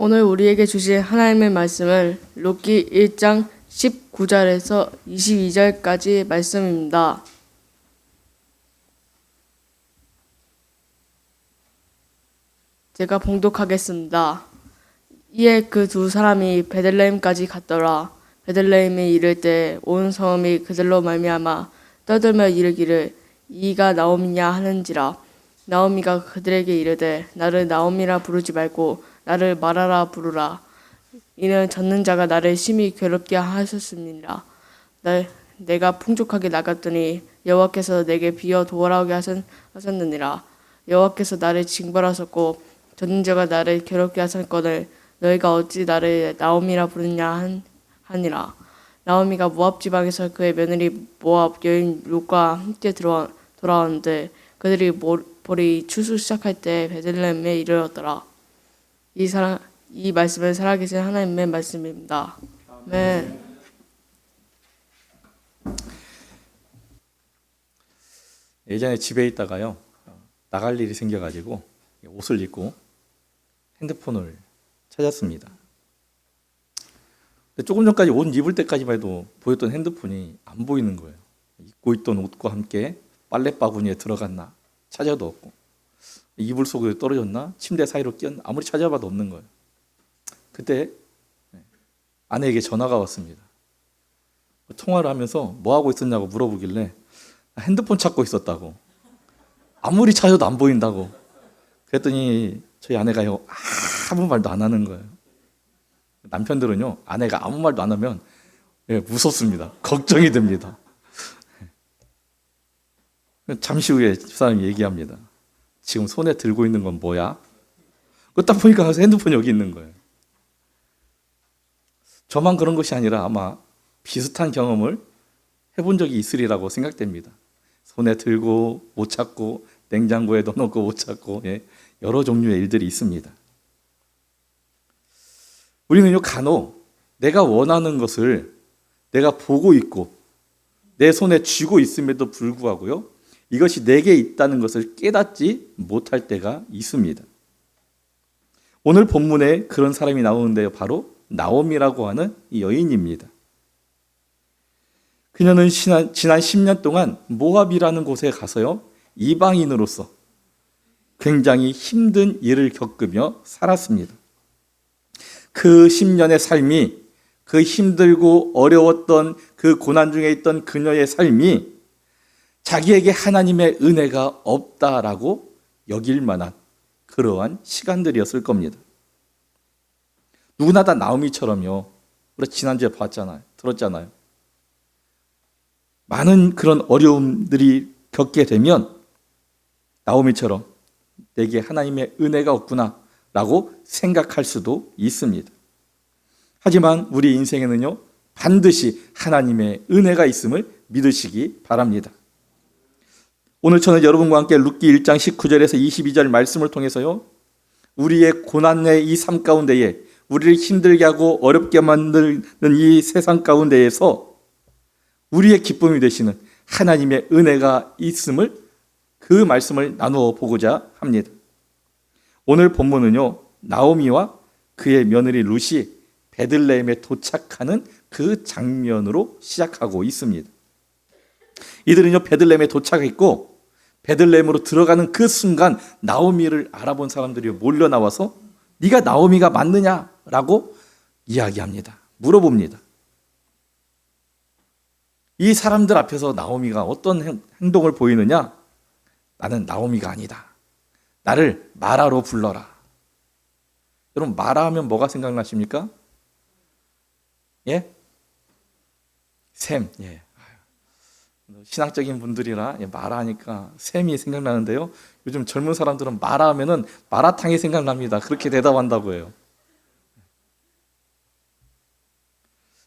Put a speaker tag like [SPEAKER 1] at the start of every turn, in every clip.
[SPEAKER 1] 오늘 우리에게 주신 하나님의 말씀은 룻기 1장 19절에서 22절까지 말씀입니다. 제가 봉독하겠습니다. 이에 그 두 사람이 베들레헴까지 갔더라. 베들레헴에 이를 때 온 성읍이 그들로 말미암아 떠들며 이르기를 이가 나오미냐 하는지라. 나오미가 그들에게 이르되 나를 나오미라 부르지 말고 나를 마라라 부르라. 이는 젖는 자가 나를 심히 괴롭게 하셨습니다. 내가 풍족하게 나갔더니 여호와께서 내게 비어 돌아오게 하셨느니라. 여호와께서 나를 징벌하셨고 젖는 자가 나를 괴롭게 하셨거늘 너희가 어찌 나를 나오미라 부르냐 하니라. 나오미가 모압 지방에서 그의 며느리 모압 여인 룻과 함께 돌아왔는데 그들이 볼이 추수 시작할 때 베들레헴에 이르렀더라. 이 말씀은 살아계신 하나님의 말씀입니다. 아멘.
[SPEAKER 2] 예전에 집에 있다가요, 나갈 일이 생겨가지고 옷을 입고 핸드폰을 찾았습니다. 근데 조금 전까지 옷 입을 때까지만 해도 보였던 핸드폰이 안 보이는 거예요. 입고 있던 옷과 함께 빨래 바구니에 들어갔나 찾아도 없고, 이불 속에 떨어졌나 침대 사이로 끼었나 아무리 찾아봐도 없는 거예요. 그때 아내에게 전화가 왔습니다. 통화를 하면서 뭐 하고 있었냐고 물어보길래 핸드폰 찾고 있었다고. 아무리 찾아도 안 보인다고. 그랬더니 저희 아내가요, 아무 말도 안 하는 거예요. 남편들은요, 아내가 아무 말도 안 하면 무섭습니다. 걱정이 됩니다. 잠시 후에 집사람이 얘기합니다. 지금 손에 들고 있는 건 뭐야? 딱 보니까 핸드폰이 여기 있는 거예요. 저만 그런 것이 아니라 아마 비슷한 경험을 해본 적이 있으리라고 생각됩니다. 손에 들고 못 찾고 냉장고에 넣어놓고 못 찾고 여러 종류의 일들이 있습니다. 우리는요, 간혹 내가 원하는 것을 내가 보고 있고 내 손에 쥐고 있음에도 불구하고요, 이것이 내게 있다는 것을 깨닫지 못할 때가 있습니다. 오늘 본문에 그런 사람이 나오는데요, 바로 나오미라고 하는 이 여인입니다. 그녀는 지난 10년 동안 모압이라는 곳에 가서요, 이방인으로서 굉장히 힘든 일을 겪으며 살았습니다. 그 10년의 삶이, 그 힘들고 어려웠던 그 고난 중에 있던 그녀의 삶이 자기에게 하나님의 은혜가 없다라고 여길 만한 그러한 시간들이었을 겁니다. 누구나 다 나오미처럼요, 우리 지난주에 들었잖아요. 많은 그런 어려움들이 겪게 되면 나오미처럼 내게 하나님의 은혜가 없구나 라고 생각할 수도 있습니다. 하지만 우리 인생에는요, 반드시 하나님의 은혜가 있음을 믿으시기 바랍니다. 오늘 저는 여러분과 함께 룻기 1장 19절에서 22절 말씀을 통해서요, 우리의 고난의 이 삶 가운데에 우리를 힘들게 하고 어렵게 만드는 이 세상 가운데에서 우리의 기쁨이 되시는 하나님의 은혜가 있음을, 그 말씀을 나누어 보고자 합니다. 오늘 본문은요, 나오미와 그의 며느리 룻이 베들레헴에 도착하는 그 장면으로 시작하고 있습니다. 이들은요, 베들레헴에 도착했고 베들레헴으로 들어가는 그 순간 나오미를 알아본 사람들이 몰려 나와서 네가 나오미가 맞느냐라고 이야기합니다. 물어봅니다. 이 사람들 앞에서 나오미가 어떤 행동을 보이느냐? 나는 나오미가 아니다. 나를 마라로 불러라. 여러분, 마라 하면 뭐가 생각나십니까? 예? 샘. 예. 신앙적인 분들이라 마라 하니까 샘이 생각나는데요, 요즘 젊은 사람들은 마라 하면은 마라탕이 생각납니다. 그렇게 대답한다고 해요.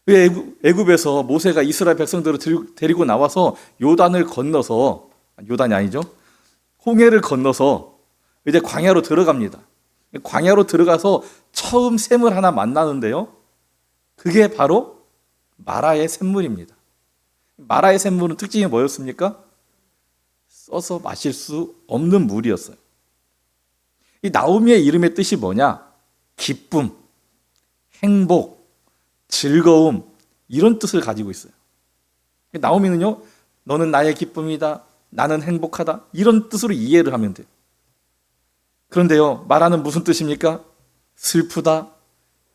[SPEAKER 2] 왜 애굽에서 모세가 이스라엘 백성들을 데리고 나와서 요단을 건너서, 요단이 아니죠, 홍해를 건너서 이제 광야로 들어갑니다. 광야로 들어가서 처음 샘을 하나 만나는데요, 그게 바로 마라의 샘물입니다. 마라의 샘물은 특징이 뭐였습니까? 써서 마실 수 없는 물이었어요. 이 나오미의 이름의 뜻이 뭐냐? 기쁨, 행복, 즐거움 이런 뜻을 가지고 있어요. 나오미는요, 너는 나의 기쁨이다, 나는 행복하다 이런 뜻으로 이해를 하면 돼요. 그런데요, 말하는 무슨 뜻입니까? 슬프다,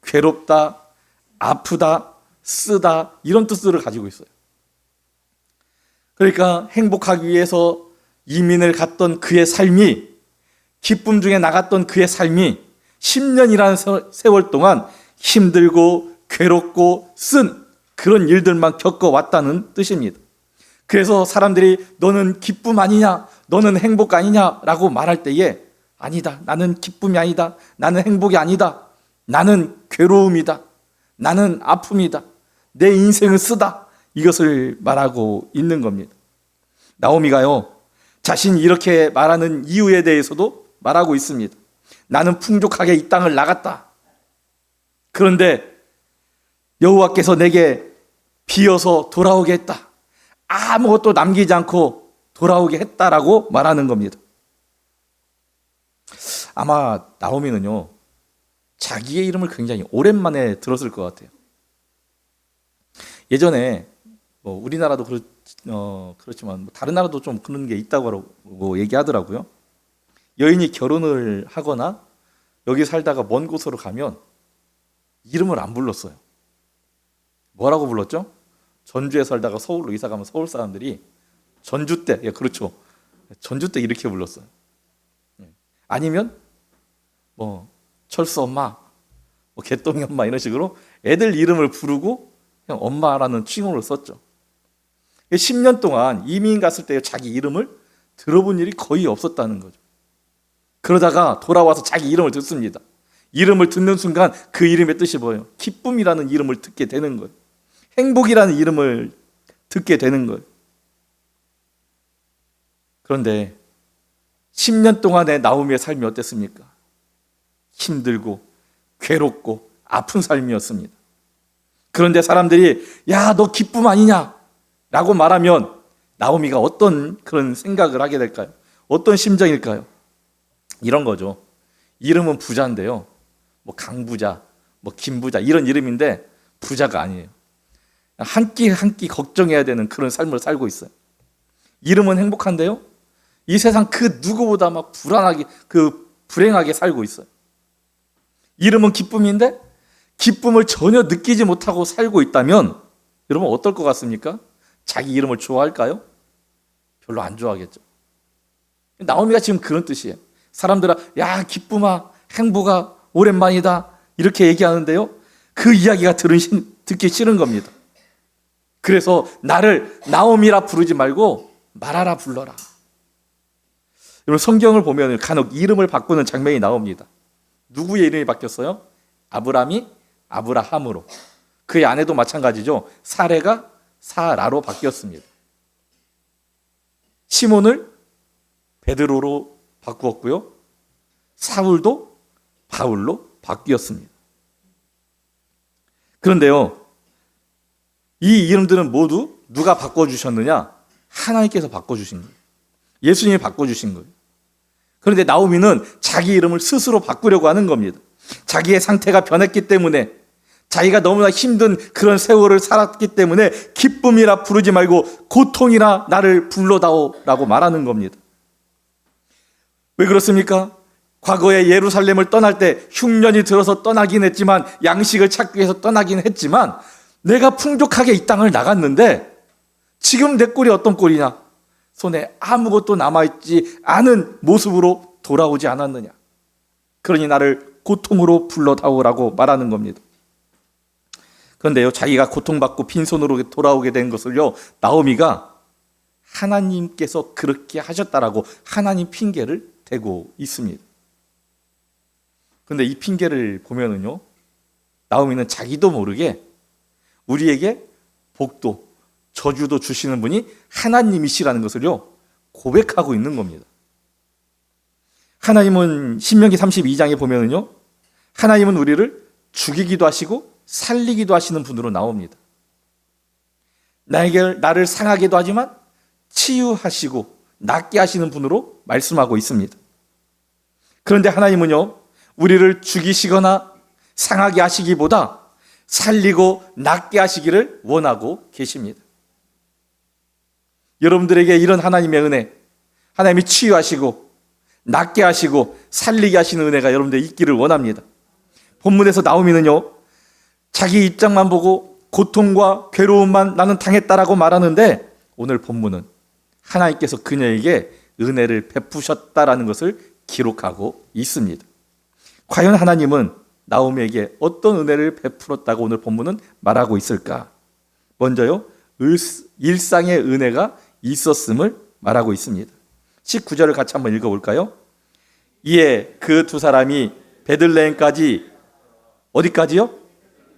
[SPEAKER 2] 괴롭다, 아프다, 쓰다 이런 뜻들을 가지고 있어요. 그러니까 행복하기 위해서 이민을 갔던 그의 삶이, 기쁨 중에 나갔던 그의 삶이 10년이라는 세월 동안 힘들고 괴롭고 쓴 그런 일들만 겪어왔다는 뜻입니다. 그래서 사람들이 너는 기쁨 아니냐, 너는 행복 아니냐라고 말할 때에 아니다, 나는 기쁨이 아니다, 나는 행복이 아니다, 나는 괴로움이다, 나는 아픔이다, 내 인생은 쓰다, 이것을 말하고 있는 겁니다. 나오미가요, 자신이 이렇게 말하는 이유에 대해서도 말하고 있습니다. 나는 풍족하게 이 땅을 나갔다. 그런데 여호와께서 내게 비어서 돌아오게 했다. 아무것도 남기지 않고 돌아오게 했다라고 말하는 겁니다. 아마 나오미는요, 자기의 이름을 굉장히 오랜만에 들었을 것 같아요. 예전에 우리나라도 그렇지만 다른 나라도 좀 그런 게 있다고 얘기하더라고요. 여인이 결혼을 하거나 여기 살다가 먼 곳으로 가면 이름을 안 불렀어요. 뭐라고 불렀죠? 전주에 살다가 서울로 이사 가면 서울 사람들이 전주 때, 예, 그렇죠. 전주 때 이렇게 불렀어요. 아니면 철수 엄마, 개똥이 엄마 이런 식으로 애들 이름을 부르고 그냥 엄마라는 칭호를 썼죠. 10년 동안 이민 갔을 때 자기 이름을 들어본 일이 거의 없었다는 거죠. 그러다가 돌아와서 자기 이름을 듣습니다. 이름을 듣는 순간 그 이름의 뜻이 뭐예요? 기쁨이라는 이름을 듣게 되는 거예요. 행복이라는 이름을 듣게 되는 거예요. 그런데 10년 동안의 나오미의 삶이 어땠습니까? 힘들고 괴롭고 아픈 삶이었습니다. 그런데 사람들이 야, 너 기쁨 아니냐? 라고 말하면 나오미가 어떤 그런 생각을 하게 될까요? 어떤 심정일까요? 이런 거죠. 이름은 부자인데요. 강부자, 김부자 이런 이름인데 부자가 아니에요. 한 끼 한 끼 걱정해야 되는 그런 삶을 살고 있어요. 이름은 행복한데요. 이 세상 그 누구보다 막 불안하게, 불행하게 살고 있어요. 이름은 기쁨인데 기쁨을 전혀 느끼지 못하고 살고 있다면 여러분 어떨 것 같습니까? 자기 이름을 좋아할까요? 별로 안 좋아하겠죠. 나오미가 지금 그런 뜻이에요. 사람들은 야, 기쁨아, 행복아, 오랜만이다 이렇게 얘기하는데요, 그 이야기가 듣기 싫은 겁니다. 그래서 나를 나오미라 부르지 말고 마라라 불러라. 여러분 성경을 보면 간혹 이름을 바꾸는 장면이 나옵니다. 누구의 이름이 바뀌었어요? 아브람이 아브라함으로, 그의 아내도 마찬가지죠. 사레가 사라로 바뀌었습니다. 시몬을 베드로로 바꾸었고요, 사울도 바울로 바뀌었습니다. 그런데요, 이 이름들은 모두 누가 바꿔주셨느냐? 하나님께서 바꿔주신 거예요. 예수님이 바꿔주신 거예요. 그런데 나오미는 자기 이름을 스스로 바꾸려고 하는 겁니다. 자기의 상태가 변했기 때문에, 자기가 너무나 힘든 그런 세월을 살았기 때문에 기쁨이라 부르지 말고 고통이라 나를 불러다오라고 말하는 겁니다. 왜 그렇습니까? 과거에 예루살렘을 떠날 때 흉년이 들어서 떠나긴 했지만, 양식을 찾기 위해서 떠나긴 했지만, 내가 풍족하게 이 땅을 나갔는데 지금 내 꼴이 어떤 꼴이냐? 손에 아무것도 남아있지 않은 모습으로 돌아오지 않았느냐? 그러니 나를 고통으로 불러다오라고 말하는 겁니다. 그런데요, 자기가 고통받고 빈손으로 돌아오게 된 것을요, 나오미가 하나님께서 그렇게 하셨다라고 하나님 핑계를 대고 있습니다. 그런데 이 핑계를 보면은요, 나오미는 자기도 모르게 우리에게 복도, 저주도 주시는 분이 하나님이시라는 것을요, 고백하고 있는 겁니다. 하나님은 신명기 32장에 보면은요, 하나님은 우리를 죽이기도 하시고 살리기도 하시는 분으로 나옵니다. 나를 상하게도 하지만 치유하시고 낫게 하시는 분으로 말씀하고 있습니다. 그런데 하나님은요, 우리를 죽이시거나 상하게 하시기보다 살리고 낫게 하시기를 원하고 계십니다. 여러분들에게 이런 하나님의 은혜, 하나님이 치유하시고 낫게 하시고 살리게 하시는 은혜가 여러분들 있기를 원합니다. 본문에서 나오미는요, 자기 입장만 보고 고통과 괴로움만 나는 당했다라고 말하는데, 오늘 본문은 하나님께서 그녀에게 은혜를 베푸셨다라는 것을 기록하고 있습니다. 과연 하나님은 나오미에게 어떤 은혜를 베풀었다고 오늘 본문은 말하고 있을까? 먼저요, 일상의 은혜가 있었음을 말하고 있습니다. 19절을 같이 한번 읽어볼까요? 이에 그 두 사람이 베들레헴까지, 어디까지요?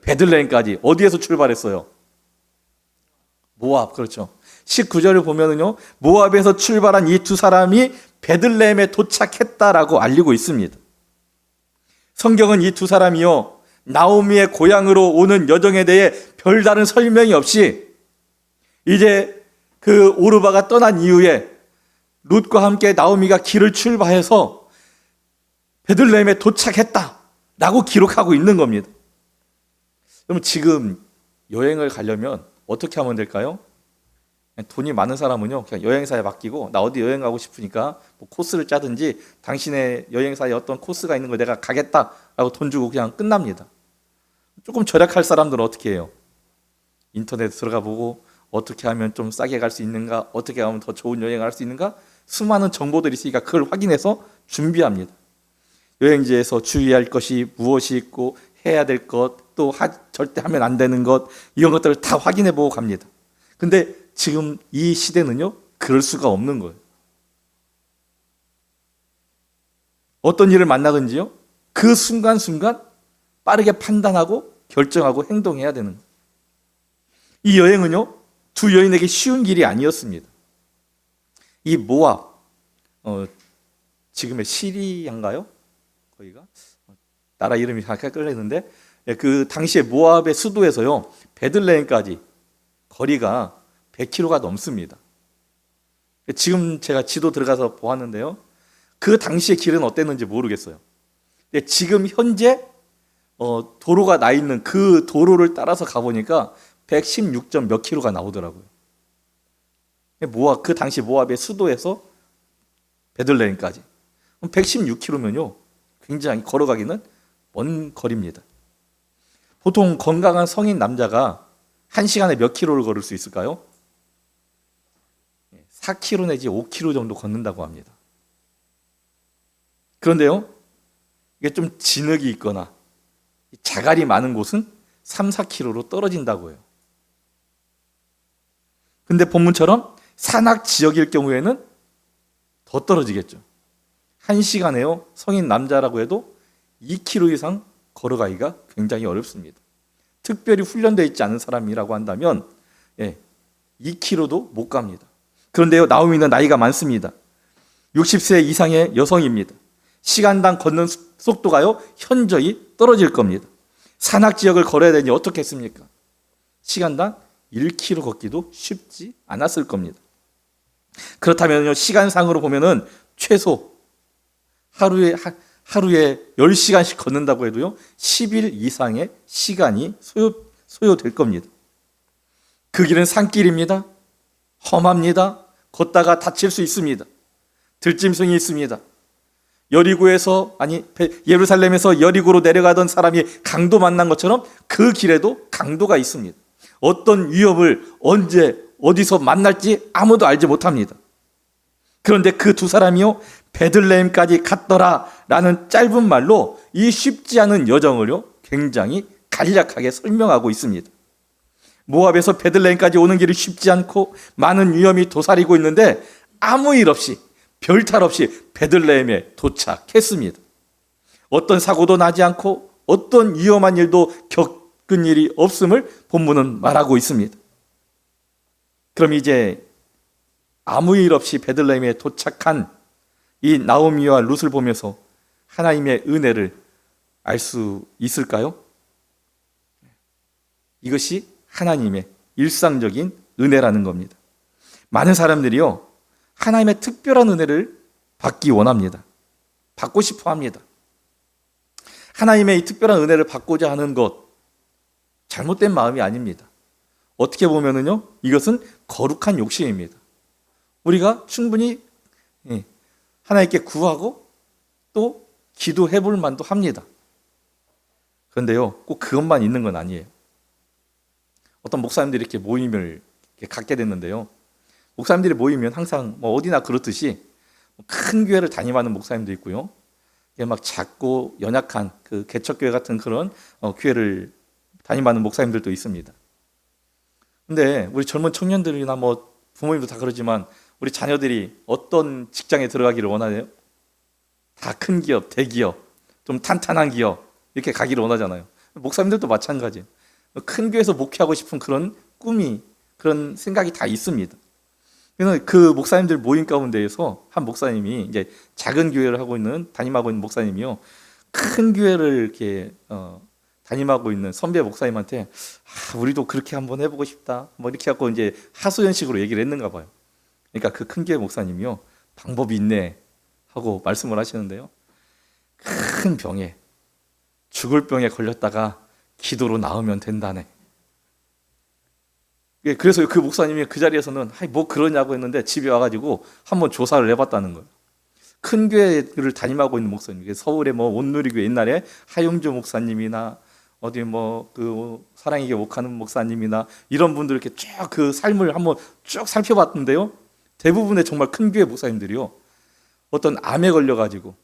[SPEAKER 2] 베들레헴까지. 어디에서 출발했어요? 모압. 그렇죠. 19절을 보면은요, 모압에서 출발한 이 두 사람이 베들레헴에 도착했다라고 알리고 있습니다. 성경은 이 두 사람이요, 나오미의 고향으로 오는 여정에 대해 별다른 설명이 없이 이제 그 오르바가 떠난 이후에 룻과 함께 나오미가 길을 출발해서 베들레헴에 도착했다라고 기록하고 있는 겁니다. 그럼 지금 여행을 가려면 어떻게 하면 될까요? 돈이 많은 사람은요, 그냥 여행사에 맡기고 나 어디 여행 가고 싶으니까 뭐 코스를 짜든지 당신의 여행사에 어떤 코스가 있는 걸 내가 가겠다라고 돈 주고 그냥 끝납니다. 조금 절약할 사람들은 어떻게 해요? 인터넷 들어가 보고 어떻게 하면 좀 싸게 갈 수 있는가, 어떻게 하면 더 좋은 여행을 할 수 있는가, 수많은 정보들이 있으니까 그걸 확인해서 준비합니다. 여행지에서 주의할 것이 무엇이 있고 해야 될 것, 또 절대 하면 안 되는 것, 이런 것들을 다 확인해 보고 갑니다. 근데 지금 이 시대는요, 그럴 수가 없는 거예요. 어떤 일을 만나든지요, 그 순간순간 빠르게 판단하고 결정하고 행동해야 되는 거예요. 이 여행은요, 두 여인에게 쉬운 길이 아니었습니다. 이 모압, 지금의 시리아인가요? 거기가? 나라 이름이 헷갈리는데, 그 당시에 모압의 수도에서요, 베들레헴까지 거리가 100km가 넘습니다. 지금 제가 지도 들어가서 보았는데요, 그 당시의 길은 어땠는지 모르겠어요. 근데 지금 현재 도로가 나 있는 그 도로를 따라서 가보니까 116점 몇 킬로가 나오더라고요. 모압, 그 당시 모압의 수도에서 베들레헴까지 116km면요, 굉장히 걸어가기는 먼 거리입니다. 보통 건강한 성인 남자가 1시간에 몇 킬로를 걸을 수 있을까요? 4km 내지 5km 정도 걷는다고 합니다. 그런데요, 이게 좀 진흙이 있거나 자갈이 많은 곳은 3, 4km로 떨어진다고 해요. 근데 본문처럼 산악 지역일 경우에는 더 떨어지겠죠. 1시간에요, 성인 남자라고 해도 2km 이상 걸어가기가 굉장히 어렵습니다. 특별히 훈련되어 있지 않은 사람이라고 한다면 2km도 못 갑니다. 그런데요, 나오미는 나이가 많습니다. 60세 이상의 여성입니다. 시간당 걷는 속도가요, 현저히 떨어질 겁니다. 산악 지역을 걸어야 되니 어떻게 했습니까? 시간당 1km 걷기도 쉽지 않았을 겁니다. 그렇다면요, 시간상으로 보면은 최소 하루에 10시간씩 걷는다고 해도요, 10일 이상의 시간이 소요될 겁니다. 그 길은 산길입니다. 험합니다. 걷다가 다칠 수 있습니다. 들짐승이 있습니다. 예루살렘에서 여리고로 내려가던 사람이 강도 만난 것처럼 그 길에도 강도가 있습니다. 어떤 위협을 언제 어디서 만날지 아무도 알지 못합니다. 그런데 그 두 사람이요, 베들레헴까지 갔더라라는 짧은 말로 이 쉽지 않은 여정을요, 굉장히 간략하게 설명하고 있습니다. 모압에서 베들레헴까지 오는 길이 쉽지 않고 많은 위험이 도사리고 있는데 아무 일 없이, 별탈 없이 베들레헴에 도착했습니다. 어떤 사고도 나지 않고 어떤 위험한 일도 겪은 일이 없음을 본문은 말하고 있습니다. 그럼 이제 아무 일 없이 베들레헴에 도착한 이 나오미와 룻을 보면서 하나님의 은혜를 알 수 있을까요? 이것이 하나님의 일상적인 은혜라는 겁니다. 많은 사람들이요, 하나님의 특별한 은혜를 받기 원합니다. 받고 싶어 합니다. 하나님의 이 특별한 은혜를 받고자 하는 것, 잘못된 마음이 아닙니다. 어떻게 보면은요, 이것은 거룩한 욕심입니다. 우리가 충분히 하나님께 구하고 또 기도해 볼 만도 합니다. 그런데요, 꼭 그것만 있는 건 아니에요. 어떤 목사님들이 이렇게 모임을 이렇게 갖게 됐는데요. 목사님들이 모이면 항상 뭐 어디나 그렇듯이 큰 교회를 담임하는 목사님도 있고요. 막 작고 연약한 그 개척교회 같은 그런 교회를 담임하는 목사님들도 있습니다. 근데 우리 젊은 청년들이나 뭐 부모님도 다 그러지만 우리 자녀들이 어떤 직장에 들어가기를 원하나요? 다 큰 기업, 대기업, 좀 탄탄한 기업 이렇게 가기를 원하잖아요. 목사님들도 마찬가지예요. 큰 교회에서 목회하고 싶은 그런 꿈이, 그런 생각이 다 있습니다. 그래서 그 목사님들 모임 가운데에서 한 목사님이 이제 작은 교회를 담임하고 있는 목사님이요, 큰 교회를 이렇게 담임하고 있는 선배 목사님한테 우리도 그렇게 한번 해보고 싶다, 뭐 이렇게 하고 이제 하소연식으로 얘기를 했는가 봐요. 그러니까 그 큰 교회 목사님이요, 방법이 있네 하고 말씀을 하시는데요, 큰 병에, 죽을 병에 걸렸다가 기도로 나으면 된다네. 그래서 그 목사님이 그 자리에서는 뭐 그러냐고 했는데 집에 와가지고 한번 조사를 해봤다는 거예요. 큰 교회를 담임하고 있는 목사님, 서울에 뭐 온누리교회 옛날에 하용조 목사님이나 어디 뭐 그 사랑의 교회 옥하는 목사님이나 이런 분들 이렇게 쭉 그 삶을 한번 쭉 살펴봤는데요, 대부분의 정말 큰 교회 목사님들이요, 어떤 암에 걸려가지고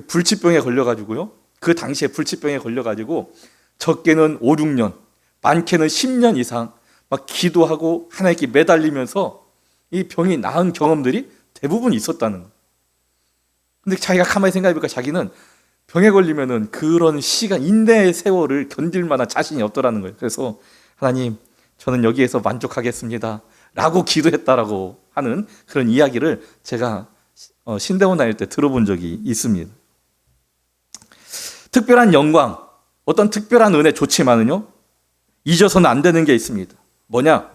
[SPEAKER 2] 불치병에 걸려가지고요, 그 당시에 불치병에 걸려가지고 적게는 5, 6년, 많게는 10년 이상 막 기도하고 하나님께 매달리면서 이 병이 나은 경험들이 대부분 있었다는 거예요. 근데 자기가 가만히 생각해보니까 자기는 병에 걸리면은 그런 시간, 인내의 세월을 견딜 만한 자신이 없더라는 거예요. 그래서 하나님, 저는 여기에서 만족하겠습니다 라고 기도했다라고 하는 그런 이야기를 제가 신대원 다닐 때 들어본 적이 있습니다. 특별한 영광, 어떤 특별한 은혜 좋지만은요, 잊어서는 안 되는 게 있습니다. 뭐냐?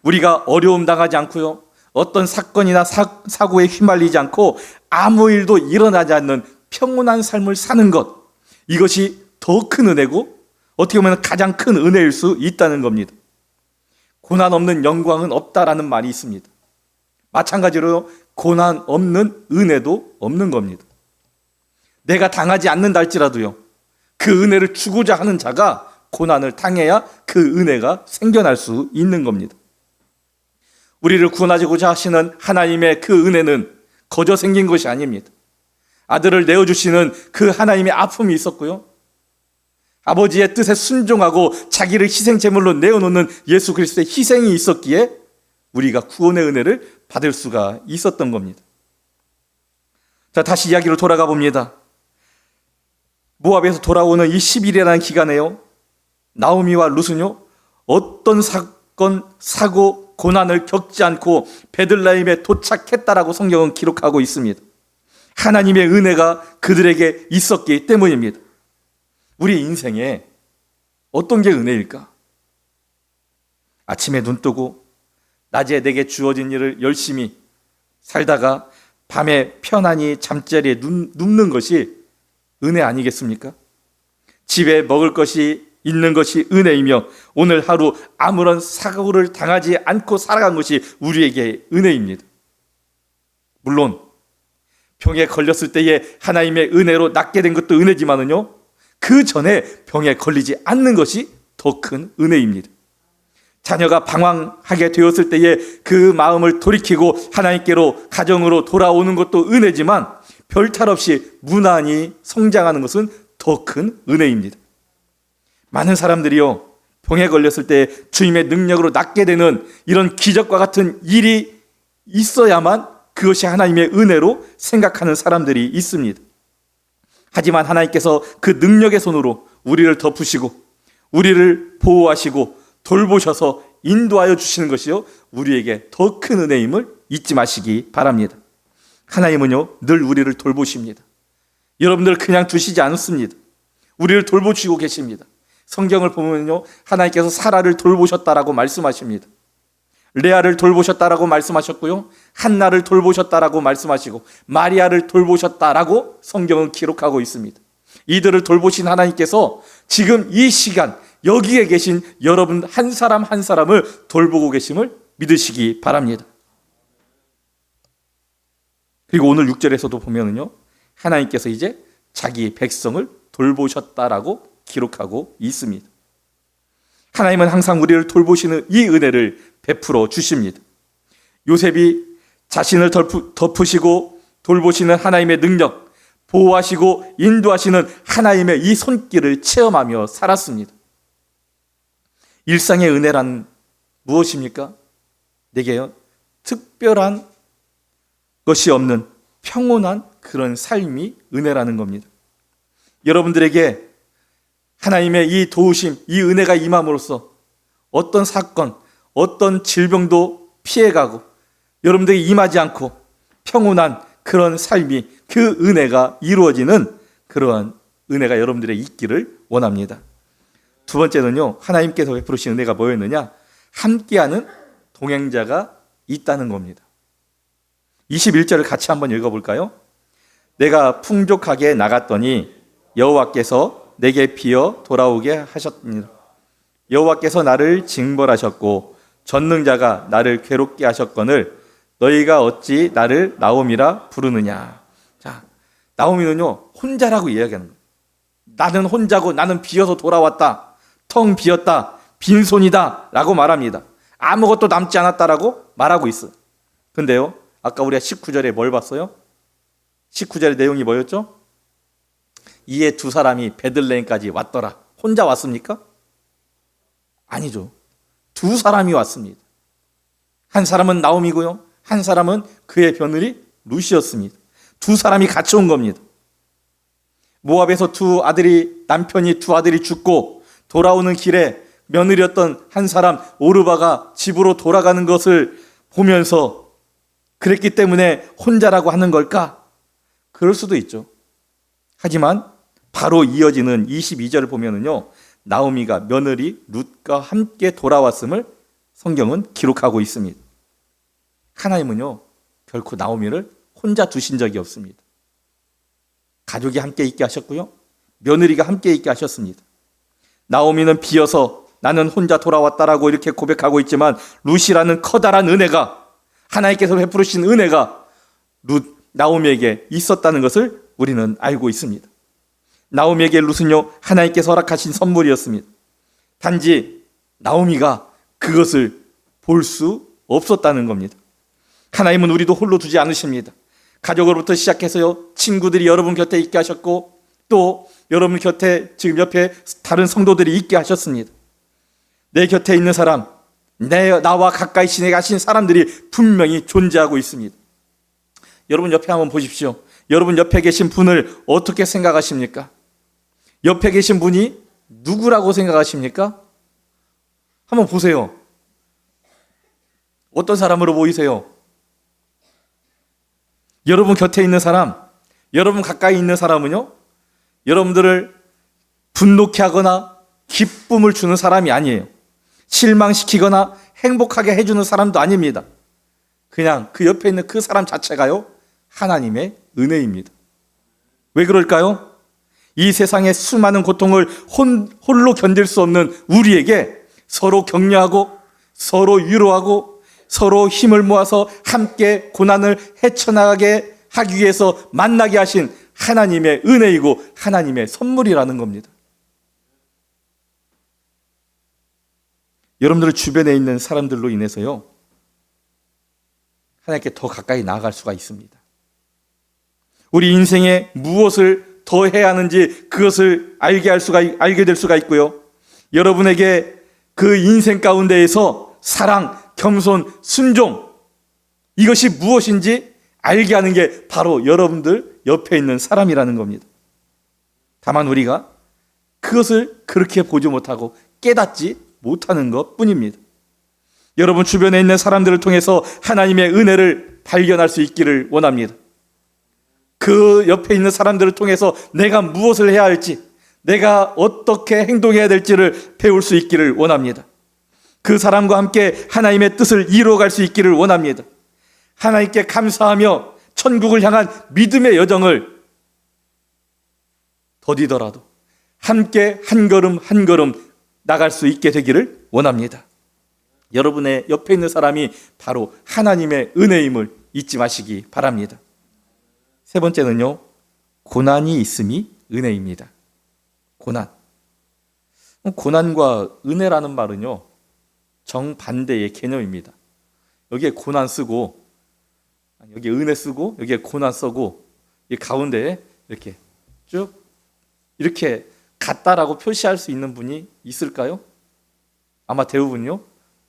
[SPEAKER 2] 우리가 어려움 당하지 않고요, 어떤 사건이나 사고에 휘말리지 않고 아무 일도 일어나지 않는 평온한 삶을 사는 것, 이것이 더 큰 은혜고 어떻게 보면 가장 큰 은혜일 수 있다는 겁니다. 고난 없는 영광은 없다라는 말이 있습니다. 마찬가지로 고난 없는 은혜도 없는 겁니다. 내가 당하지 않는다 할지라도요, 그 은혜를 주고자 하는 자가 고난을 당해야 그 은혜가 생겨날 수 있는 겁니다. 우리를 구원하고자 하시는 하나님의 그 은혜는 거저 생긴 것이 아닙니다. 아들을 내어주시는 그 하나님의 아픔이 있었고요, 아버지의 뜻에 순종하고 자기를 희생제물로 내어놓는 예수 그리스도의 희생이 있었기에 우리가 구원의 은혜를 받을 수가 있었던 겁니다. 자, 다시 이야기로 돌아가 봅니다. 모압에서 돌아오는 이 10일이라는 기간에요, 나오미와 룻은요, 어떤 사건, 사고, 고난을 겪지 않고 베들레헴에 도착했다라고 성경은 기록하고 있습니다. 하나님의 은혜가 그들에게 있었기 때문입니다. 우리 인생에 어떤 게 은혜일까? 아침에 눈 뜨고 낮에 내게 주어진 일을 열심히 살다가 밤에 편안히 잠자리에 눕는 것이 은혜 아니겠습니까? 집에 먹을 것이 있는 것이 은혜이며 오늘 하루 아무런 사고를 당하지 않고 살아간 것이 우리에게 은혜입니다. 물론 병에 걸렸을 때에 하나님의 은혜로 낫게 된 것도 은혜지만은요, 그 전에 병에 걸리지 않는 것이 더 큰 은혜입니다. 자녀가 방황하게 되었을 때에 그 마음을 돌이키고 하나님께로 가정으로 돌아오는 것도 은혜지만 별탈 없이 무난히 성장하는 것은 더 큰 은혜입니다. 많은 사람들이요, 병에 걸렸을 때 주님의 능력으로 낫게 되는 이런 기적과 같은 일이 있어야만 그것이 하나님의 은혜로 생각하는 사람들이 있습니다. 하지만 하나님께서 그 능력의 손으로 우리를 덮으시고 우리를 보호하시고 돌보셔서 인도하여 주시는 것이요, 우리에게 더 큰 은혜임을 잊지 마시기 바랍니다. 하나님은요, 늘 우리를 돌보십니다. 여러분들 그냥 두시지 않습니다. 우리를 돌보시고 계십니다. 성경을 보면요, 하나님께서 사라를 돌보셨다라고 말씀하십니다. 레아를 돌보셨다라고 말씀하셨고요, 한나를 돌보셨다라고 말씀하시고 마리아를 돌보셨다라고 성경은 기록하고 있습니다. 이들을 돌보신 하나님께서 지금 이 시간 여기에 계신 여러분 한 사람 한 사람을 돌보고 계심을 믿으시기 바랍니다. 그리고 오늘 6절에서도 보면은요, 하나님께서 이제 자기 백성을 돌보셨다라고 기록하고 있습니다. 하나님은 항상 우리를 돌보시는 이 은혜를 베풀어 주십니다. 요셉이 자신을 덮으시고 돌보시는 하나님의 능력, 보호하시고 인도하시는 하나님의 이 손길을 체험하며 살았습니다. 일상의 은혜란 무엇입니까? 내게요, 특별한 것이 없는 평온한 그런 삶이 은혜라는 겁니다. 여러분들에게 하나님의 이 도우심, 이 은혜가 임함으로써 어떤 사건, 어떤 질병도 피해가고 여러분들에게 임하지 않고 평온한 그런 삶이, 그 은혜가 이루어지는 그러한 은혜가 여러분들의 있기를 원합니다. 두 번째는요, 하나님께서 베푸신 은혜가 뭐였느냐? 함께하는 동행자가 있다는 겁니다. 21절을 같이 한번 읽어볼까요? 내가 풍족하게 나갔더니 여호와께서 내게 비어 돌아오게 하셨습니다. 여호와께서 나를 징벌하셨고 전능자가 나를 괴롭게 하셨거늘 너희가 어찌 나를 나옴이라 부르느냐. 자, 나오미는요, 혼자라고 이야기하는 거예요. 나는 혼자고 나는 비어서 돌아왔다, 텅 비었다, 빈손이다 라고 말합니다. 아무것도 남지 않았다라고 말하고 있어요. 근데요, 아까 우리가 19절에 뭘 봤어요? 19절의 내용이 뭐였죠? 이에 두 사람이 베들레헴까지 왔더라. 혼자 왔습니까? 아니죠. 두 사람이 왔습니다. 한 사람은 나옴이고요, 한 사람은 그의 며느리 루시였습니다. 두 사람이 같이 온 겁니다. 모압에서 남편이 두 아들이 죽고 돌아오는 길에 며느리였던 한 사람 오르바가 집으로 돌아가는 것을 보면서 그랬기 때문에 혼자라고 하는 걸까? 그럴 수도 있죠. 하지만 바로 이어지는 22절을 보면은요, 나오미가 며느리 룻과 함께 돌아왔음을 성경은 기록하고 있습니다. 하나님은요, 결코 나오미를 혼자 두신 적이 없습니다. 가족이 함께 있게 하셨고요, 며느리가 함께 있게 하셨습니다. 나오미는 비어서 나는 혼자 돌아왔다라고 이렇게 고백하고 있지만 룻이라는 커다란 은혜가, 하나님께서 베푸신 은혜가 나오미에게 있었다는 것을 우리는 알고 있습니다. 나오미에게 룻은요, 하나님께서 허락하신 선물이었습니다. 단지 나오미가 그것을 볼 수 없었다는 겁니다. 하나님은 우리도 홀로 두지 않으십니다. 가족으로부터 시작해서요, 친구들이 여러분 곁에 있게 하셨고 또 여러분 곁에 지금 옆에 다른 성도들이 있게 하셨습니다. 내 곁에 있는 사람, 나와 가까이 지내가신 사람들이 분명히 존재하고 있습니다. 여러분 옆에 한번 보십시오. 여러분 옆에 계신 분을 어떻게 생각하십니까? 옆에 계신 분이 누구라고 생각하십니까? 한번 보세요. 어떤 사람으로 보이세요? 여러분 곁에 있는 사람, 여러분 가까이 있는 사람은요, 여러분들을 분노케 하거나 기쁨을 주는 사람이 아니에요. 실망시키거나 행복하게 해주는 사람도 아닙니다. 그냥 그 옆에 있는 그 사람 자체가요, 하나님의 은혜입니다. 왜 그럴까요? 이 세상의 수많은 고통을 홀로 견딜 수 없는 우리에게 서로 격려하고 서로 위로하고 서로 힘을 모아서 함께 고난을 헤쳐나가게 하기 위해서 만나게 하신 하나님의 은혜이고 하나님의 선물이라는 겁니다. 여러분들 주변에 있는 사람들로 인해서요, 하나님께 더 가까이 나아갈 수가 있습니다. 우리 인생에 무엇을 더 해야 하는지 그것을 알게 될 수가 있고요, 여러분에게 그 인생 가운데에서 사랑, 겸손, 순종, 이것이 무엇인지 알게 하는 게 바로 여러분들 옆에 있는 사람이라는 겁니다. 다만 우리가 그것을 그렇게 보지 못하고 깨닫지 못하는 것 뿐입니다. 여러분 주변에 있는 사람들을 통해서 하나님의 은혜를 발견할 수 있기를 원합니다. 그 옆에 있는 사람들을 통해서 내가 무엇을 해야 할지, 내가 어떻게 행동해야 될지를 배울 수 있기를 원합니다. 그 사람과 함께 하나님의 뜻을 이루어갈 수 있기를 원합니다. 하나님께 감사하며 천국을 향한 믿음의 여정을 더디더라도 함께 한 걸음 한 걸음 나갈 수 있게 되기를 원합니다. 여러분의 옆에 있는 사람이 바로 하나님의 은혜임을 잊지 마시기 바랍니다. 세 번째는요, 고난이 있음이 은혜입니다. 고난과 은혜라는 말은요, 정반대의 개념입니다. 여기에 고난 쓰고, 여기에 은혜 쓰고, 여기에 고난 쓰고, 이 가운데에 이렇게 쭉 이렇게 같다라고 표시할 수 있는 분이 있을까요? 아마 대부분요,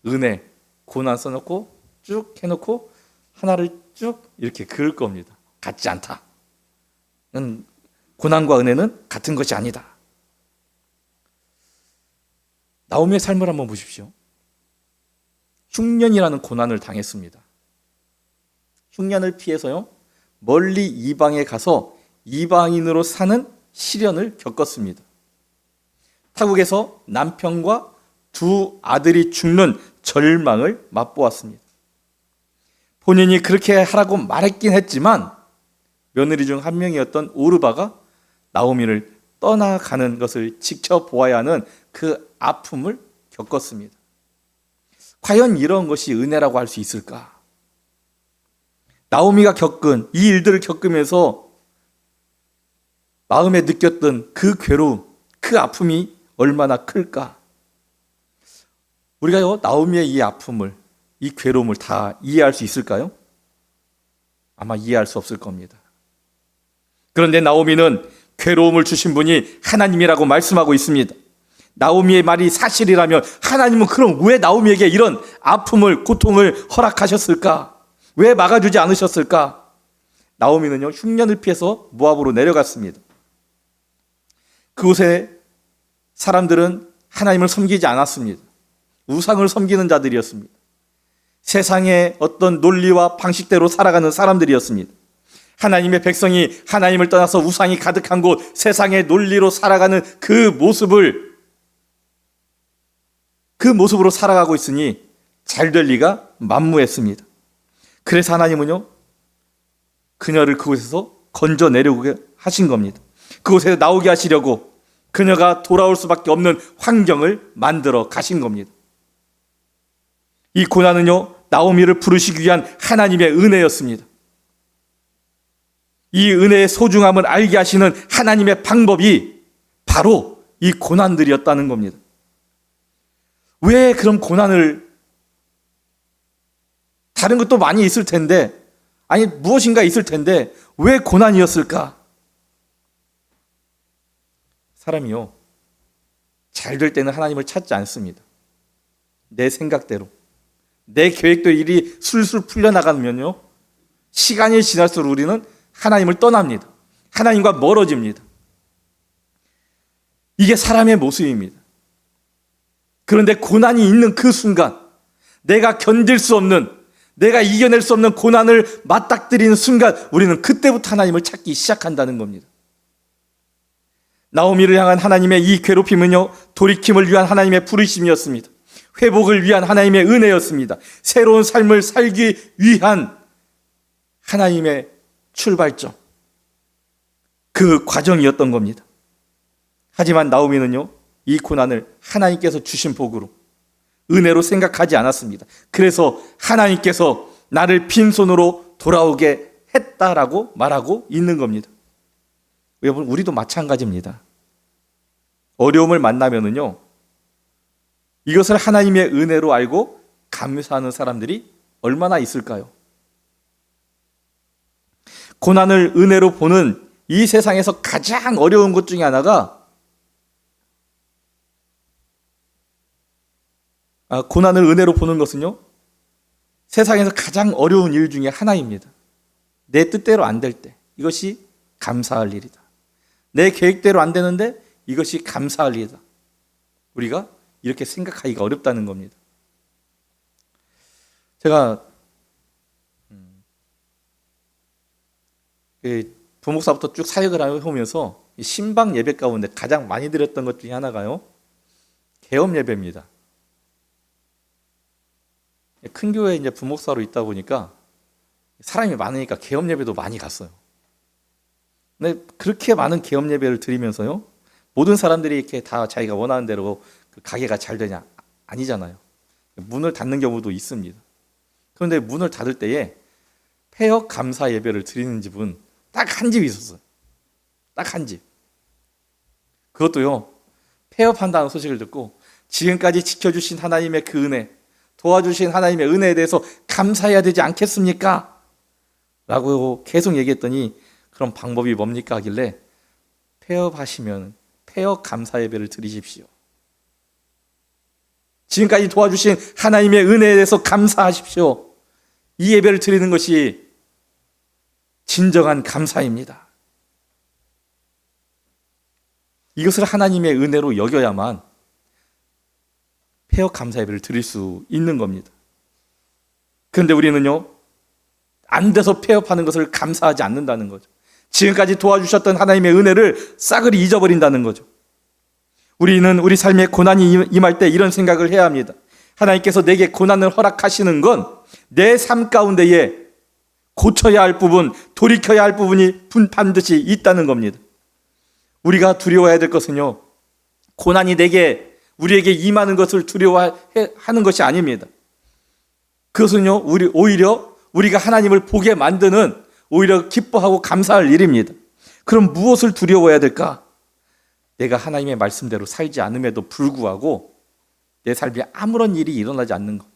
[SPEAKER 2] 은혜, 고난 써놓고 쭉 해놓고 하나를 쭉 이렇게 그을 겁니다. 같지 않다. 고난과 은혜는 같은 것이 아니다. 나오미의 삶을 한번 보십시오. 흉년이라는 고난을 당했습니다. 흉년을 피해서요, 멀리 이방에 가서 이방인으로 사는 시련을 겪었습니다. 타국에서 남편과 두 아들이 죽는 절망을 맛보았습니다. 본인이 그렇게 하라고 말했긴 했지만 며느리 중 한 명이었던 오르바가 나오미를 떠나가는 것을 지켜보아야 하는 그 아픔을 겪었습니다. 과연 이런 것이 은혜라고 할 수 있을까? 나오미가 겪은 이 일들을 겪으면서 마음에 느꼈던 그 괴로움, 그 아픔이 얼마나 클까? 우리가요, 나오미의 이 아픔을, 이 괴로움을 다 이해할 수 있을까요? 아마 이해할 수 없을 겁니다. 그런데 나오미는 괴로움을 주신 분이 하나님이라고 말씀하고 있습니다. 나오미의 말이 사실이라면 하나님은 그럼 왜 나오미에게 이런 아픔을, 고통을 허락하셨을까? 왜 막아주지 않으셨을까? 나오미는요, 흉년을 피해서 모압으로 내려갔습니다. 그곳에 사람들은 하나님을 섬기지 않았습니다. 우상을 섬기는 자들이었습니다. 세상의 어떤 논리와 방식대로 살아가는 사람들이었습니다. 하나님의 백성이 하나님을 떠나서 우상이 가득한 곳, 세상의 논리로 살아가는 그 모습으로 살아가고 있으니 잘 될 리가 만무했습니다. 그래서 하나님은요, 그녀를 그곳에서 건져 내려오게 하신 겁니다. 그곳에 나오게 하시려고 그녀가 돌아올 수밖에 없는 환경을 만들어 가신 겁니다. 이 고난은요, 나오미를 부르시기 위한 하나님의 은혜였습니다. 이 은혜의 소중함을 알게 하시는 하나님의 방법이 바로 이 고난들이었다는 겁니다. 왜 그럼 고난을, 다른 것도 많이 있을 텐데, 아니 무엇인가 있을 텐데 왜 고난이었을까? 사람이요, 잘 될 때는 하나님을 찾지 않습니다. 내 생각대로, 내 계획대로 일이 술술 풀려나가면요, 시간이 지날수록 우리는 하나님을 떠납니다. 하나님과 멀어집니다. 이게 사람의 모습입니다. 그런데 고난이 있는 그 순간, 내가 견딜 수 없는, 내가 이겨낼 수 없는 고난을 맞닥뜨리는 순간, 우리는 그때부터 하나님을 찾기 시작한다는 겁니다. 나오미를 향한 하나님의 이 괴롭힘은요, 돌이킴을 위한 하나님의 부르심이었습니다. 회복을 위한 하나님의 은혜였습니다. 새로운 삶을 살기 위한 하나님의 출발점, 그 과정이었던 겁니다. 하지만 나오미는요, 이 고난을 하나님께서 주신 복으로, 은혜로 생각하지 않았습니다. 그래서 하나님께서 나를 빈손으로 돌아오게 했다라고 말하고 있는 겁니다. 여러분, 우리도 마찬가지입니다. 어려움을 만나면은요, 이것을 하나님의 은혜로 알고 감사하는 사람들이 얼마나 있을까요? 고난을 은혜로 보는 이 세상에서 가장 어려운 것 중에 하나가, 고난을 은혜로 보는 것은요, 세상에서 가장 어려운 일 중에 하나입니다. 내 뜻대로 안 될 때 이것이 감사할 일이다. 내 계획대로 안 되는데 이것이 감사할 일이다. 우리가 이렇게 생각하기가 어렵다는 겁니다. 제가 부목사부터 쭉 사역을 해오면서 신방 예배 가운데 가장 많이 드렸던 것 중에 하나가요, 개업 예배입니다. 큰 교회에 이제 부목사로 있다 보니까 사람이 많으니까 개업 예배도 많이 갔어요. 네, 그렇게 많은 개업 예배를 드리면서요, 모든 사람들이 이렇게 다 자기가 원하는 대로 그 가게가 잘 되냐? 아니잖아요. 문을 닫는 경우도 있습니다. 그런데 문을 닫을 때에 폐업 감사 예배를 드리는 집은 딱 한 집 있었어요. 딱 한 집. 그것도요, 폐업한다는 소식을 듣고 지금까지 지켜주신 하나님의 그 은혜, 도와주신 하나님의 은혜에 대해서 감사해야 되지 않겠습니까? 라고 계속 얘기했더니, 그럼 방법이 뭡니까? 하길래, 폐업하시면 폐업 감사 예배를 드리십시오. 지금까지 도와주신 하나님의 은혜에 대해서 감사하십시오. 이 예배를 드리는 것이 진정한 감사입니다. 이것을 하나님의 은혜로 여겨야만 폐업 감사 예배를 드릴 수 있는 겁니다. 그런데 우리는요, 안 돼서 폐업하는 것을 감사하지 않는다는 거죠. 지금까지 도와주셨던 하나님의 은혜를 싸그리 잊어버린다는 거죠. 우리는 우리 삶에 고난이 임할 때 이런 생각을 해야 합니다. 하나님께서 내게 고난을 허락하시는 건 내 삶 가운데에 고쳐야 할 부분, 돌이켜야 할 부분이 반드시 있다는 겁니다. 우리가 두려워해야 될 것은요, 고난이 우리에게 임하는 것을 두려워하는 것이 아닙니다. 그것은요, 오히려 우리가 하나님을 보게 만드는, 오히려 기뻐하고 감사할 일입니다. 그럼 무엇을 두려워해야 될까? 내가 하나님의 말씀대로 살지 않음에도 불구하고 내 삶에 아무런 일이 일어나지 않는 것.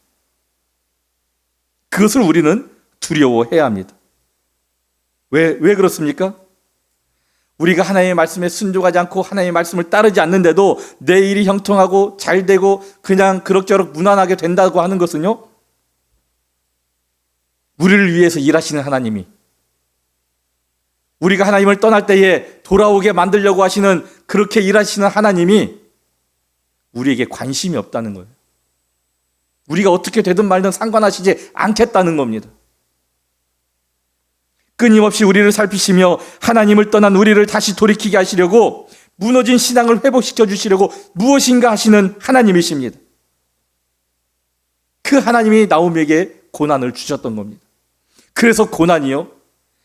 [SPEAKER 2] 그것을 우리는 두려워해야 합니다. 왜 그렇습니까? 우리가 하나님의 말씀에 순종하지 않고 하나님의 말씀을 따르지 않는데도 내 일이 형통하고 잘 되고 그냥 그럭저럭 무난하게 된다고 하는 것은요, 우리를 위해서 일하시는 하나님이, 우리가 하나님을 떠날 때에 돌아오게 만들려고 하시는, 그렇게 일하시는 하나님이 우리에게 관심이 없다는 거예요. 우리가 어떻게 되든 말든 상관하시지 않겠다는 겁니다. 끊임없이 우리를 살피시며 하나님을 떠난 우리를 다시 돌이키게 하시려고, 무너진 신앙을 회복시켜 주시려고 무엇인가 하시는 하나님이십니다. 그 하나님이 나오미에게 고난을 주셨던 겁니다. 그래서 고난이요,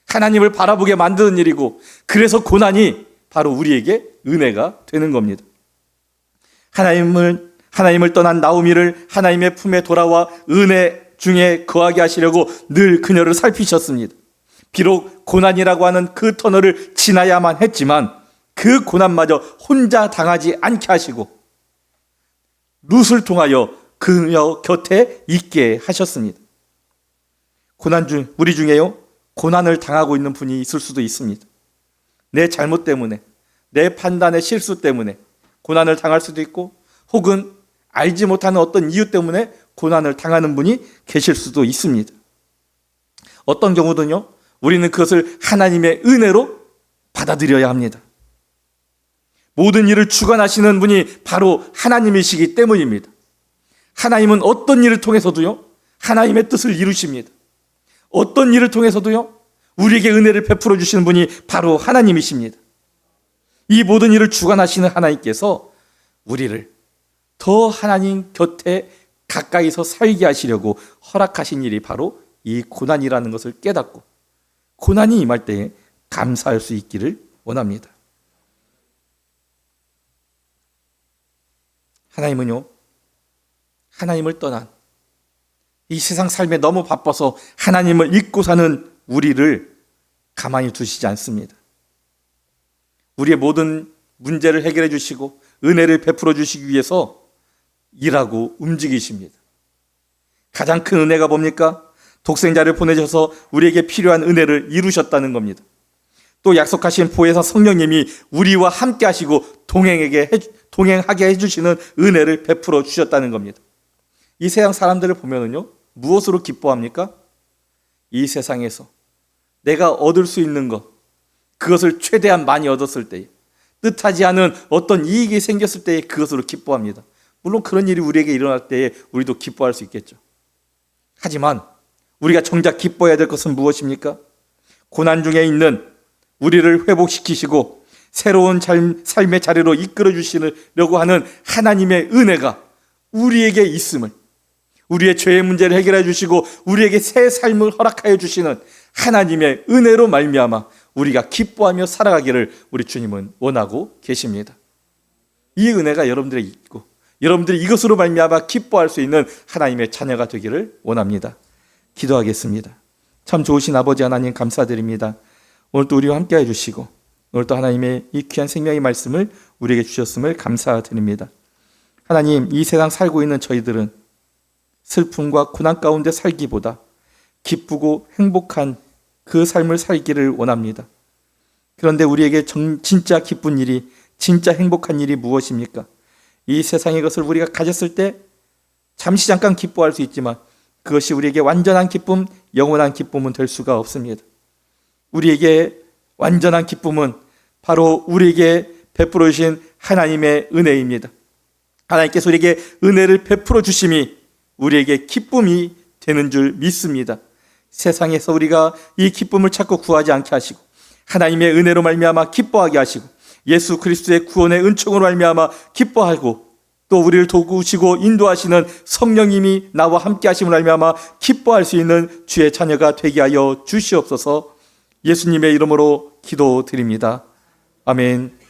[SPEAKER 2] 하나님을 바라보게 만드는 일이고, 그래서 고난이 바로 우리에게 은혜가 되는 겁니다. 하나님을 떠난 나오미를 하나님의 품에 돌아와 은혜 중에 거하게 하시려고 늘 그녀를 살피셨습니다. 비록 고난이라고 하는 그 터널을 지나야만 했지만 그 고난마저 혼자 당하지 않게 하시고 룻을 통하여 그녀 곁에 있게 하셨습니다. 우리 중에요, 고난을 당하고 있는 분이 있을 수도 있습니다. 내 잘못 때문에, 내 판단의 실수 때문에 고난을 당할 수도 있고, 혹은 알지 못하는 어떤 이유 때문에 고난을 당하는 분이 계실 수도 있습니다. 어떤 경우든요, 우리는 그것을 하나님의 은혜로 받아들여야 합니다. 모든 일을 주관하시는 분이 바로 하나님이시기 때문입니다. 하나님은 어떤 일을 통해서도요, 하나님의 뜻을 이루십니다. 어떤 일을 통해서도요, 우리에게 은혜를 베풀어 주시는 분이 바로 하나님이십니다. 이 모든 일을 주관하시는 하나님께서 우리를 더 하나님 곁에 가까이서 살게 하시려고 허락하신 일이 바로 이 고난이라는 것을 깨닫고, 고난이 임할 때에 감사할 수 있기를 원합니다. 하나님은요, 하나님을 떠난 이 세상 삶에 너무 바빠서 하나님을 잊고 사는 우리를 가만히 두시지 않습니다. 우리의 모든 문제를 해결해 주시고 은혜를 베풀어 주시기 위해서 일하고 움직이십니다. 가장 큰 은혜가 뭡니까? 독생자를 보내셔서 우리에게 필요한 은혜를 이루셨다는 겁니다. 또 약속하신 보혜사 성령님이 우리와 함께 하시고 동행하게 해주시는 은혜를 베풀어 주셨다는 겁니다. 이 세상 사람들을 보면은요, 무엇으로 기뻐합니까? 이 세상에서 내가 얻을 수 있는 것, 그것을 최대한 많이 얻었을 때에, 뜻하지 않은 어떤 이익이 생겼을 때에 그것으로 기뻐합니다. 물론 그런 일이 우리에게 일어날 때에 우리도 기뻐할 수 있겠죠. 하지만 우리가 정작 기뻐해야 될 것은 무엇입니까? 고난 중에 있는 우리를 회복시키시고 새로운 삶의 자리로 이끌어 주시려고 하는 하나님의 은혜가 우리에게 있음을, 우리의 죄의 문제를 해결해 주시고 우리에게 새 삶을 허락하여 주시는 하나님의 은혜로 말미암아 우리가 기뻐하며 살아가기를 우리 주님은 원하고 계십니다. 이 은혜가 여러분들에게 있고 여러분들이 이것으로 말미암아 기뻐할 수 있는 하나님의 자녀가 되기를 원합니다. 기도하겠습니다. 참 좋으신 아버지 하나님 감사드립니다. 오늘 또 우리와 함께 해주시고 오늘 또 하나님의 이 귀한 생명의 말씀을 우리에게 주셨음을 감사드립니다. 하나님, 이 세상 살고 있는 저희들은 슬픔과 고난 가운데 살기보다 기쁘고 행복한 그 삶을 살기를 원합니다. 그런데 우리에게 진짜 기쁜 일이, 진짜 행복한 일이 무엇입니까? 이 세상의 것을 우리가 가졌을 때 잠시 잠깐 기뻐할 수 있지만 그것이 우리에게 완전한 기쁨, 영원한 기쁨은 될 수가 없습니다. 우리에게 완전한 기쁨은 바로 우리에게 베풀어 주신 하나님의 은혜입니다. 하나님께서 우리에게 은혜를 베풀어 주심이 우리에게 기쁨이 되는 줄 믿습니다. 세상에서 우리가 이 기쁨을 찾고 구하지 않게 하시고 하나님의 은혜로 말미암아 기뻐하게 하시고 예수 그리스도의 구원의 은총으로 말미암아 기뻐하고 또 우리를 도우시고 인도하시는 성령님이 나와 함께 하심을 말미암아 기뻐할 수 있는 주의 자녀가 되게 하여 주시옵소서. 예수님의 이름으로 기도드립니다. 아멘.